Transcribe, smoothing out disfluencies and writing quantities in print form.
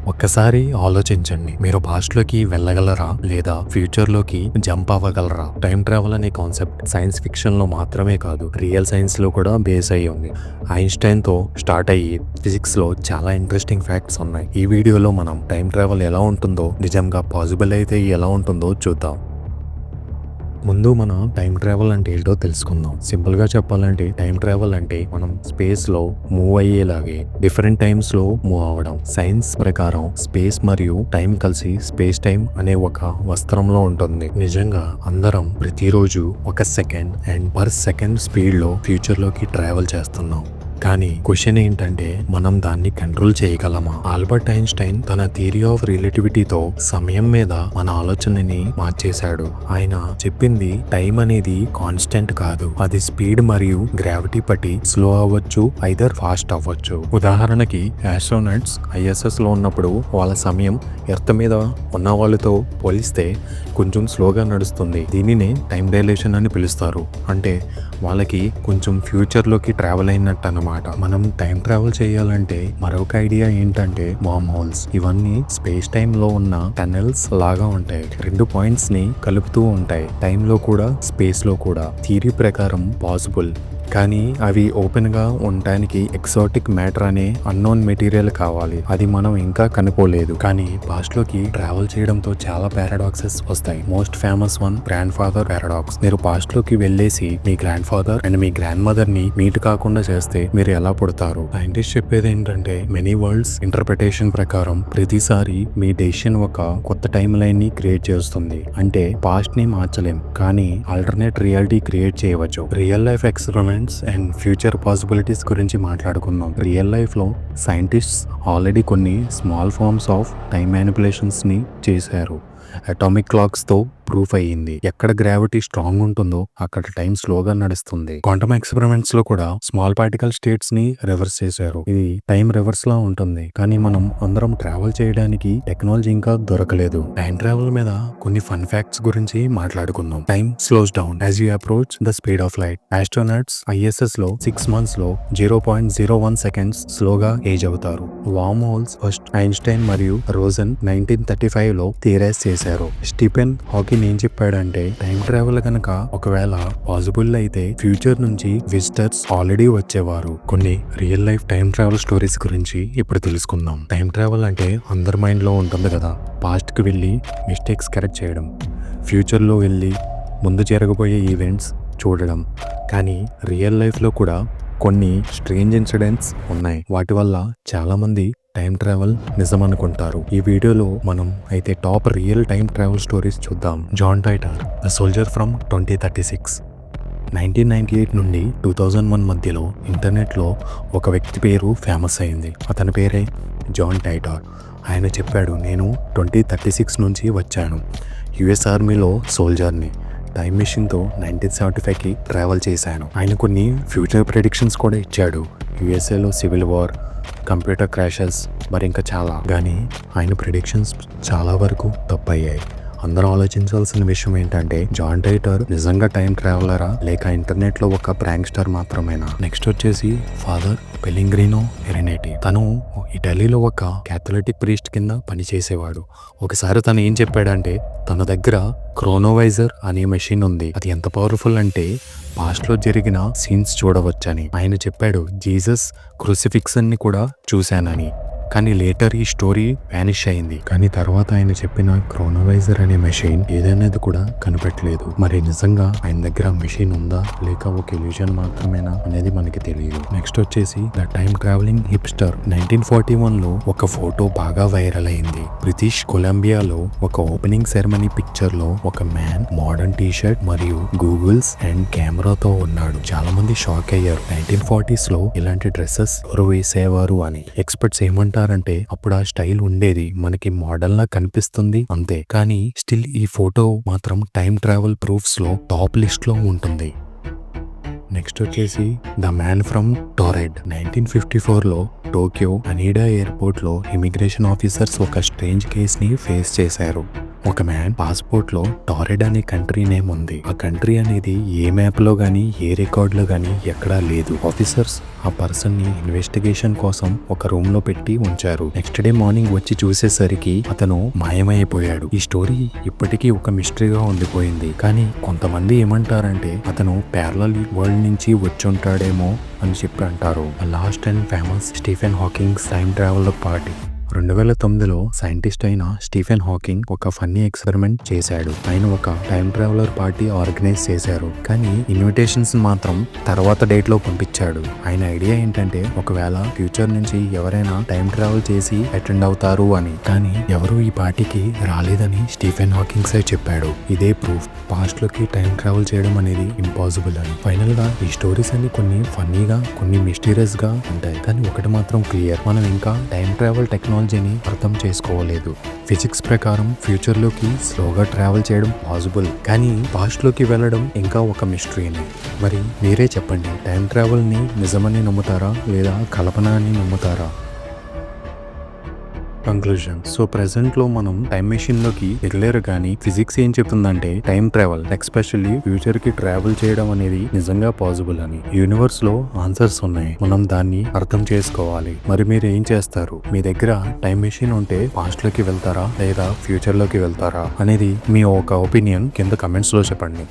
ఒక్కసారి ఆలోచించండి, మీరు పాస్ట్లోకి వెళ్ళగలరా లేదా ఫ్యూచర్లోకి జంప్ అవ్వగలరా? టైం ట్రావెల్ అనే కాన్సెప్ట్ సైన్స్ ఫిక్షన్లో మాత్రమే కాదు, రియల్ సైన్స్లో కూడా బేస్ అయ్యి ఉంది. ఐన్స్టైన్తో స్టార్ట్ అయ్యి ఫిజిక్స్లో చాలా ఇంట్రెస్టింగ్ ఫ్యాక్ట్స్ ఉన్నాయి. ఈ వీడియోలో మనం టైం ట్రావెల్ ఎలా ఉంటుందో, నిజంగా పాసిబుల్ అయితే ఎలా ఉంటుందో చూద్దాం. ముందు మనం టైం ట్రావెల్ అంటే ఏంటో తెలుసుకుందాం. సింపుల్గా చెప్పాలంటే టైం ట్రావెల్ అంటే మనం స్పేస్లో మూవ్ అయ్యేలాగే డిఫరెంట్ టైమ్స్లో మూవ్ అవ్వడం. సైన్స్ ప్రకారం స్పేస్ మరియు టైం కలిసి స్పేస్ టైం అనే ఒక వస్త్రంలో ఉంటుంది. నిజంగా అందరం ప్రతిరోజు ఒక సెకండ్ అండ్ పర్ సెకండ్ స్పీడ్లో ఫ్యూచర్లోకి ట్రావెల్ చేస్తున్నాం. కానీ క్వశ్చన్ ఏంటంటే, మనం దాన్ని కంట్రోల్ చేయగలమా? ఆల్బర్ట్ ఐన్స్టైన్ తన థియరీ ఆఫ్ రిలేటివిటీతో సమయం మీద మన ఆలోచనని మార్చేశాడు. ఆయన చెప్పింది టైం అనేది కాన్స్టెంట్ కాదు, అది స్పీడ్ మరియు గ్రావిటీ బట్టి స్లో అవ్వచ్చు, ఐదర్ ఫాస్ట్ అవ్వచ్చు. ఉదాహరణకి ఆస్ట్రోనట్స్ ISS లో ఉన్నప్పుడు వాళ్ళ సమయం ఎర్త్ మీద ఉన్న వాళ్ళతో పోలిస్తే కొంచెం స్లోగా నడుస్తుంది. దీనినే టైం డైలేషన్ అని పిలుస్తారు. అంటే వాళ్ళకి కొంచెం ఫ్యూచర్లోకి ట్రావెల్ అయినట్టు అన్నమాట. మనం టైం ట్రావెల్ చేయాలంటే మరొక ఐడియా ఏంటంటే వార్మ్ హోల్స్. ఇవన్నీ స్పేస్ టైమ్ లో ఉన్న టనెల్స్ లాగా ఉంటాయి. రెండు పాయింట్స్ ని కలుపుతూ ఉంటాయి, టైమ్ లో కూడా స్పేస్ లో కూడా. థియరీ ప్రకారం పాసిబుల్, కానీ అవి ఓపెన్ గా ఉండటానికి ఎక్సాటిక్ మ్యాటర్ అనే అన్నోన్ మెటీరియల్ కావాలి. అది మనం ఇంకా కనుక్కోలేదు. కానీ పాస్ట్ లోకి ట్రావెల్ చేయడంతో చాలా పారాడాక్సెస్ వస్తాయి. Most famous one grandfather paradox. మీరు పాస్ట్ లోకి వెళ్ళేసి మీ గ్రాండ్ ఫాదర్ అండ్ మీ గ్రాండ్ మదర్ ని మీట్ కాకుండా చేస్తే మీరు ఎలా పుడతారు? సైంటిస్ట్ చెప్పేది ఏంటంటే, మెనీ వరల్డ్స్ ఇంటర్ప్రిటేషన్ ప్రకారం ప్రతిసారి మీ డెసిషన్ ఒక కొత్త టైం లైన్ ని క్రియేట్ చేస్తుంది. అంటే పాస్ట్ ని మార్చలేం, కానీ ఆల్టర్నేట్ రియాలిటీ క్రియేట్ చేయవచ్చు. Real life experiments and future possibilities గురించి మాట్లాడుకుందాం. రియల్ లైఫ్ లో సైంటిస్ట్స్ ఆల్రెడీ కొన్ని small forms of time manipulations ని చేశారు. అటామిక్ క్లాక్స్ తో ప్రూఫ్ అయ్యింది. ఎక్కడ గ్రావిటీ స్ట్రాంగ్ ఉంటుందో అక్కడ టైం స్లోగా నడుస్తుంది. క్వాంటమ్ ఎక్స్పెరిమెంట్స్ లో కూడా స్మాల్ పార్టికల్ స్టేట్స్ ని రివర్స్ చేశారు. ఇది టైం రివర్స్ లా ఉంటుంది. కానీ మనం అందరం ట్రావెల్ చేయడానికి టెక్నాలజీ ఇంకా దొరకలేదు. టైం ట్రావెల్ మీద కొన్ని ఫన్ ఫ్యాక్ట్స్ గురించి మాట్లాడుకుందాం. Time slows down as you approach the speed of light. Astronauts ISS లో 6 months లో 0.01 seconds స్లోగా ఏజ్ అవుతారు. వార్మ్ హోల్స్ ఫస్ట్ ఐన్స్టైన్ మరియు రోజన్ 1935 లో థియరైజ్ చేశారు. స్టీఫెన్ హాకింగ్ ఏం చెప్పాడంటే, టైం ట్రావెల్ కనుక ఒకవేళ పాసిబుల్ అయితే ఫ్యూచర్ నుంచి విజిటర్స్ ఆల్రెడీ వచ్చేవారు. కొన్ని real life time travel stories గురించి ఇప్పుడు తెలుసుకుందాం. టైం ట్రావెల్ అంటే అందరి మైండ్ లో ఉంటుంది కదా. పాస్ట్ కి వెళ్ళి మిస్టేక్స్ కరెక్ట్ చేయడం, ఫ్యూచర్ లో వెళ్ళి ముందు జరగబోయే ఈవెంట్స్ చూడడం. కానీ రియల్ లైఫ్ లో కూడా కొన్ని స్ట్రేంజ్ ఇన్సిడెంట్స్ ఉన్నాయి. వాటి వల్ల చాలా మంది టైం ట్రావెల్ నిజం అనుకుంటారు. ఈ వీడియోలో మనం అయితే top real time travel stories చూద్దాం. John Titor, the soldier from 2036. 1998 నుండి 2001 మధ్యలో ఇంటర్నెట్లో ఒక వ్యక్తి పేరు ఫేమస్ అయింది. అతని పేరే జాన్ టైటర్. ఆయన చెప్పాడు, నేను 2036 నుంచి వచ్చాను. US ఆర్మీలో సోల్జర్ని. టైం మిషన్తో 1975కి ట్రావెల్ చేశాను. ఆయన కొన్ని ఫ్యూచర్ ప్రెడిక్షన్స్ కూడా ఇచ్చాడు. USAలో సివిల్ వార్, కంప్యూటర్ క్రాషెస్, మరి ఇంకా చాలా. కానీ ఆయన ప్రిడిక్షన్స్ చాలా వరకు తప్పయ్యాయి. అందరూ ఆలోచించాల్సిన విషయం ఏంటంటే, జాన్ టైటర్ నిజంగా టైం ట్రావెలరా లేక ఇంటర్నెట్లో ఒక ప్రాంక్ స్టార్ మాత్రమేనా? నెక్స్ట్ వచ్చేసి ఫాదర్ పెలింగ్రినో ఎరినేటి. తను ఇటలీలో ఒక క్యాథలిక్ ప్రీస్ట్ కింద పనిచేసేవాడు. ఒకసారి తను ఏం చెప్పాడంటే, తన దగ్గర క్రోనోవైజర్ అనే మెషిన్ ఉంది. అది ఎంత పవర్ఫుల్ అంటే పాస్ట్ లో జరిగిన సీన్స్ చూడవచ్చని. ఆయన చెప్పాడు, జీసస్ క్రూసిఫిక్షన్ ని కూడా చూశానని. కానీ లేటర్ ఈ స్టోరీ వ్యానిష్ అయింది. కానీ తర్వాత ఆయన చెప్పిన క్రోనోవైజర్ అనే మెషిన్ ఏదనేది కూడా కనిపెట్టలేదు. మరి నిజంగా ఆయన దగ్గర మెషిన్ ఉందా లేక ఒక ఇల్యూజన్ మాత్రమేనా అనేది మనకి తెలియదు. నెక్స్ట్ వచ్చేసి ద టైం ట్రావెలింగ్ హిప్స్టర్. 1941 లో ఒక ఫోటో బాగా వైరల్ అయింది. బ్రిటిష్ కొలంబియాలో ఒక ఓపెనింగ్ సెరమనీ పిక్చర్ లో ఒక మ్యాన్ మోడర్న్ టీ-షర్ట్ మరియు గూగుల్స్ అండ్ కెమెరాతో ఉన్నాడు. చాలా మంది షాక్ అయ్యారు. 1940s లో ఇలాంటి డ్రెస్సెస్ ఎవరు వేసేవారు అని. ఎక్స్పర్ట్స్ ఏమంటారు అంటే, అప్పుడు ఆ స్టైల్ ఉండేది, మనకి మోడల్ లా కనిపిస్తుంది అంతే. కానీ స్టిల్ ఈ ఫోటో మాత్రం టైం ట్రావెల్ ప్రూఫ్స్ లో టాప్ లిస్ట్ లో ఉంటుంది. నెక్స్ట్ వచ్చేసి ద మ్యాన్ ఫ్రమ్ టోరెడ్. 1954లో టోక్యో అనీడా ఎయిర్పోర్ట్ లో ఇమిగ్రేషన్ ఆఫీసర్స్ ఒక స్ట్రేంజ్ కేస్ ని ఫేస్ చేశారు. ఒక మ్యాన్ పాస్పోర్ట్ లో టారెడ్ అనే కంట్రీ నేమ్ ఉంది. ఆ కంట్రీ అనేది ఏ మ్యాప్ లో గానీ ఏ రికార్డ్ లో గానీ ఎక్కడా లేదు. ఆఫీసర్స్ ఆ పర్సన్ ని ఇన్వెస్టిగేషన్ కోసం ఒక రూమ్ లో పెట్టి ఉంచారు. నెక్స్ట్ డే మార్నింగ్ వచ్చి చూసేసరికి అతను మాయమైపోయాడు. ఈ స్టోరీ ఇప్పటికీ ఒక మిస్టరీగా ఉండిపోయింది. కానీ కొంతమంది ఏమంటారంటే అతను ప్యారలల్ వరల్డ్ నుంచి వచ్చుంటాడేమో అని చెప్పి అంటారు. Last and famous Stephen Hawking time travel party. 2009లో సైంటిస్ట్ అయిన స్టీఫెన్ హాకింగ్ ఒక ఫన్నీ ఎక్స్పెరిమెంట్ చేశాడు. ఆయన ఒక టైం ట్రావెలర్ పార్టీ ఆర్గనైజ్ చేశారు. కానీ ఇన్విటేషన్స్ మాత్రం తర్వాత డేట్ లో పంపించాడు. ఆయన ఐడియా ఏంటంటే ఒకవేళ ఫ్యూచర్ నుంచి ఎవరైనా టైం ట్రావెల్ చేసి అటెండ్ అవుతారు అని. కానీ ఎవరు ఈ పార్టీకి రాలేదని స్టీఫెన్ హాకింగ్సే చెప్పాడు. ఇదే ప్రూఫ్ పాస్ట్ లోకి టైం ట్రావెల్ చేయడం అనేది ఇంపాసిబుల్ అని. ఫైనల్ గా ఈ స్టోరీస్ అన్ని కొన్ని ఫన్నీగా కొన్ని మిస్టీరియస్ గా ఉంటాయి. కానీ ఒకటి మాత్రం క్లియర్, మనం ఇంకా టైం ట్రావెల్ టెక్నాలజీని అర్థం చేసుకోలేదు. ఫిజిక్స్ ప్రకారం ఫ్యూచర్ లోకి స్లోగా ట్రావెల్ చేయడం పాసిబుల్, కానీ పాస్ట్ లోకి వెళ్ళడం ఇంకా ఒక మిస్టరీనే. మరి మీరే చెప్పండి, టైం ట్రావెల్ ని నిజమని నమ్ముతారా లేదా కల్పన అని నమ్ముతారా? కంక్లూజన్. సో ప్రెసెంట్ లో మనం టైం మెషిన్ లోకి వెళ్ళలేరు, కానీ ఫిజిక్స్ ఏం చెప్తుందంటే టైం ట్రావెల్ ఎస్పెషల్లీ ఫ్యూచర్ కి ట్రావెల్ చేయడం అనేది నిజంగా పాసిబుల్ అని. యూనివర్స్ లో ఆన్సర్స్ ఉన్నాయి, మనం దాన్ని అర్థం చేసుకోవాలి. మరి మీరు ఏం చేస్తారు? మీ దగ్గర టైం మెషిన్ ఉంటే పాస్ట్ లోకి వెళ్తారా లేదా ఫ్యూచర్ లోకి వెళ్తారా అనేది మీ ఒక ఒపీనియన్ కింద కమెంట్స్ లో చెప్పండి.